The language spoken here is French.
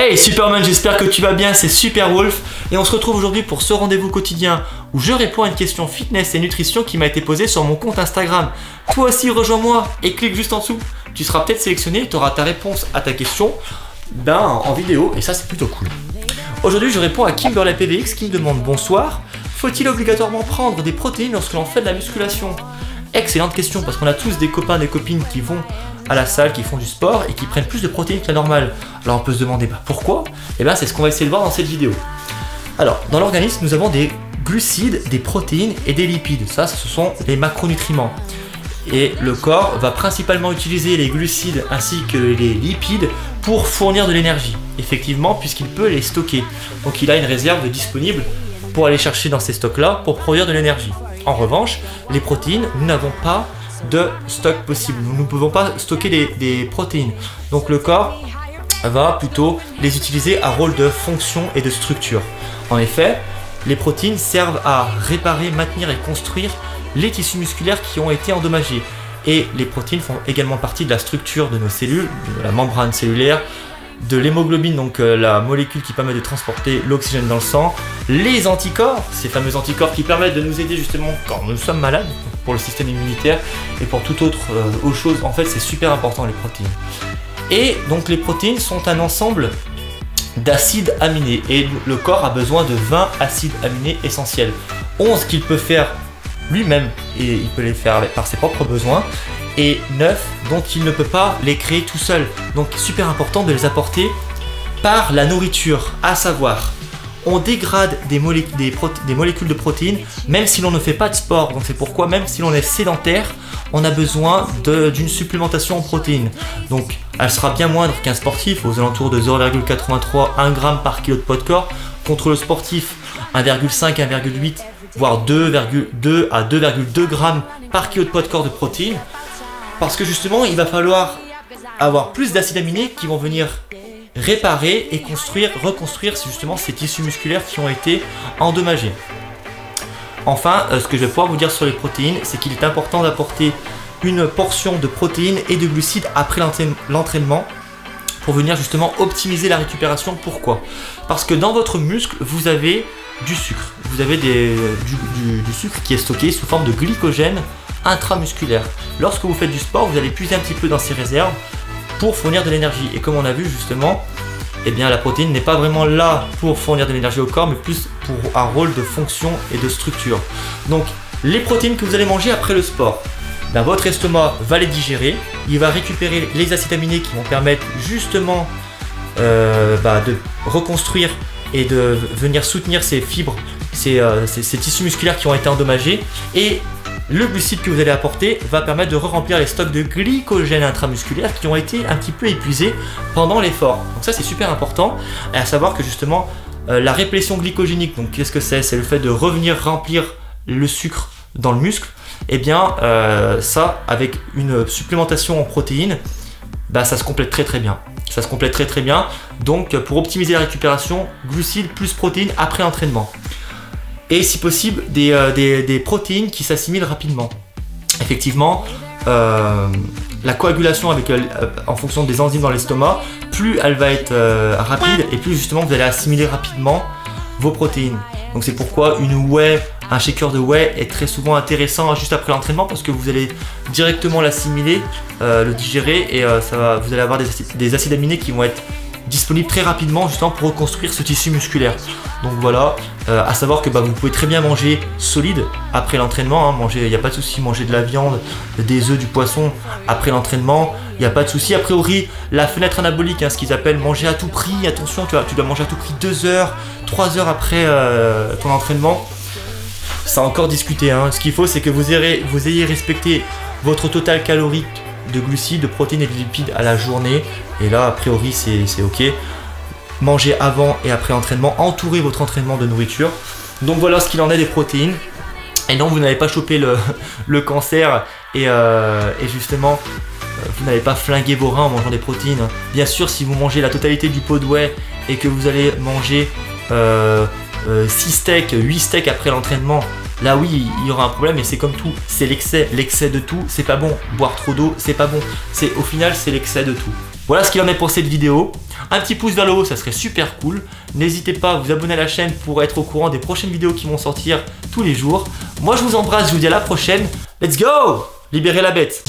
Hey Superman, j'espère que tu vas bien, c'est Super Wolf et on se retrouve aujourd'hui pour ce rendez-vous quotidien où je réponds à une question fitness et nutrition qui m'a été posée sur mon compte Instagram. Toi aussi rejoins-moi et clique juste en dessous. Tu seras peut-être sélectionné, tu auras ta réponse à ta question en vidéo et ça c'est plutôt cool. Aujourd'hui je réponds à Kimberly PVX qui me demande bonsoir, faut-il obligatoirement prendre des protéines lorsque l'on fait de la musculation? Excellente question parce qu'on a tous des copains, des copines qui vont à la salle, qui font du sport et qui prennent plus de protéines que la normale. Alors on peut se demander pourquoi? Et bien c'est ce qu'on va essayer de voir dans cette vidéo. Alors dans l'organisme nous avons des glucides, des protéines et des lipides. Ça ce sont les macronutriments. Et le corps va principalement utiliser les glucides ainsi que les lipides pour fournir de l'énergie. Effectivement puisqu'il peut les stocker. Donc il a une réserve disponible pour aller chercher dans ces stocks là pour produire de l'énergie. En revanche, les protéines, nous n'avons pas de stock possible. Nous ne pouvons pas stocker des protéines. Donc le corps va plutôt les utiliser à rôle de fonction et de structure. En effet, les protéines servent à réparer, maintenir et construire les tissus musculaires qui ont été endommagés. Et les protéines font également partie de la structure de nos cellules, de la membrane cellulaire, de l'hémoglobine, donc la molécule qui permet de transporter l'oxygène dans le sang, les anticorps, ces fameux anticorps qui permettent de nous aider justement quand nous sommes malades, pour le système immunitaire et pour toute autre chose. En fait, c'est super important les protéines. Et donc les protéines sont un ensemble d'acides aminés et le corps a besoin de 20 acides aminés essentiels. 11 qu'il peut faire lui-même et il peut les faire par ses propres besoins, et 9 dont il ne peut pas les créer tout seul. Donc super important de les apporter par la nourriture, à savoir on dégrade des molécules de protéines même si l'on ne fait pas de sport. Donc c'est pourquoi même si l'on est sédentaire, on a besoin d'une supplémentation en protéines. Donc elle sera bien moindre qu'un sportif, aux alentours de 0,83 1 g par kilo de poids de corps, contre le sportif 1,5 1,8 voire 2,2 à 2,2 g par kilo de poids de corps de protéines. Parce que justement, il va falloir avoir plus d'acides aminés qui vont venir réparer et reconstruire justement ces tissus musculaires qui ont été endommagés. Enfin, ce que je vais pouvoir vous dire sur les protéines, c'est qu'il est important d'apporter une portion de protéines et de glucides après l'entraînement pour venir justement optimiser la récupération. Pourquoi? Parce que dans votre muscle, vous avez du sucre. Vous avez du sucre qui est stocké sous forme de glycogène intramusculaire. Lorsque vous faites du sport, vous allez puiser un petit peu dans ces réserves pour fournir de l'énergie. Et comme on a vu justement, eh bien la protéine n'est pas vraiment là pour fournir de l'énergie au corps, mais plus pour un rôle de fonction et de structure. Donc les protéines que vous allez manger après le sport, ben, votre estomac va les digérer, il va récupérer les acides aminés qui vont permettre justement de reconstruire et de venir soutenir ces fibres, ces tissus musculaires qui ont été endommagés, et le glucide que vous allez apporter va permettre de re-remplir les stocks de glycogène intramusculaire qui ont été un petit peu épuisés pendant l'effort. Donc ça c'est super important, et à savoir que justement la réplétion glycogénique, donc qu'est-ce que c'est? C'est le fait de revenir remplir le sucre dans le muscle. Et bien ça, avec une supplémentation en protéines, ça se complète très bien. Ça se complète très bien. Donc pour optimiser la récupération, glucides plus protéines après l'entraînement. Et si possible des protéines qui s'assimilent rapidement. Effectivement, la coagulation en fonction des enzymes dans l'estomac, plus elle va être rapide et plus justement vous allez assimiler rapidement vos protéines. Donc c'est pourquoi un shaker de whey est très souvent intéressant juste après l'entraînement, parce que vous allez directement l'assimiler, le digérer, et vous allez avoir des acides aminés qui vont être disponible très rapidement justement pour reconstruire ce tissu musculaire. Donc voilà, à savoir que vous pouvez très bien manger solide après l'entraînement, il n'y a pas de souci, manger de la viande, des œufs, du poisson après l'entraînement, il n'y a pas de souci. A priori, la fenêtre anabolique, ce qu'ils appellent manger à tout prix, attention, tu dois manger à tout prix 2 heures, 3 heures après ton entraînement. Ça a encore discuté, Ce qu'il faut, c'est que vous ayez respecté votre total calorique de glucides, de protéines et de lipides à la journée, et là a priori c'est ok. Mangez avant et après l'entraînement, entourez votre entraînement de nourriture. Donc voilà ce qu'il en est des protéines, et non, vous n'avez pas chopé le cancer et justement vous n'avez pas flingué vos reins en mangeant des protéines. Bien sûr, si vous mangez la totalité du pot de whey et que vous allez manger 6 steaks, 8 steaks après l'entraînement, là oui, il y aura un problème, et c'est comme tout, c'est l'excès de tout, c'est pas bon. Boire trop d'eau, c'est pas bon. Au final, c'est l'excès de tout. Voilà ce qu'il en est pour cette vidéo. Un petit pouce vers le haut, ça serait super cool. N'hésitez pas à vous abonner à la chaîne pour être au courant des prochaines vidéos qui vont sortir tous les jours. Moi je vous embrasse, je vous dis à la prochaine. Let's go! Libérez la bête!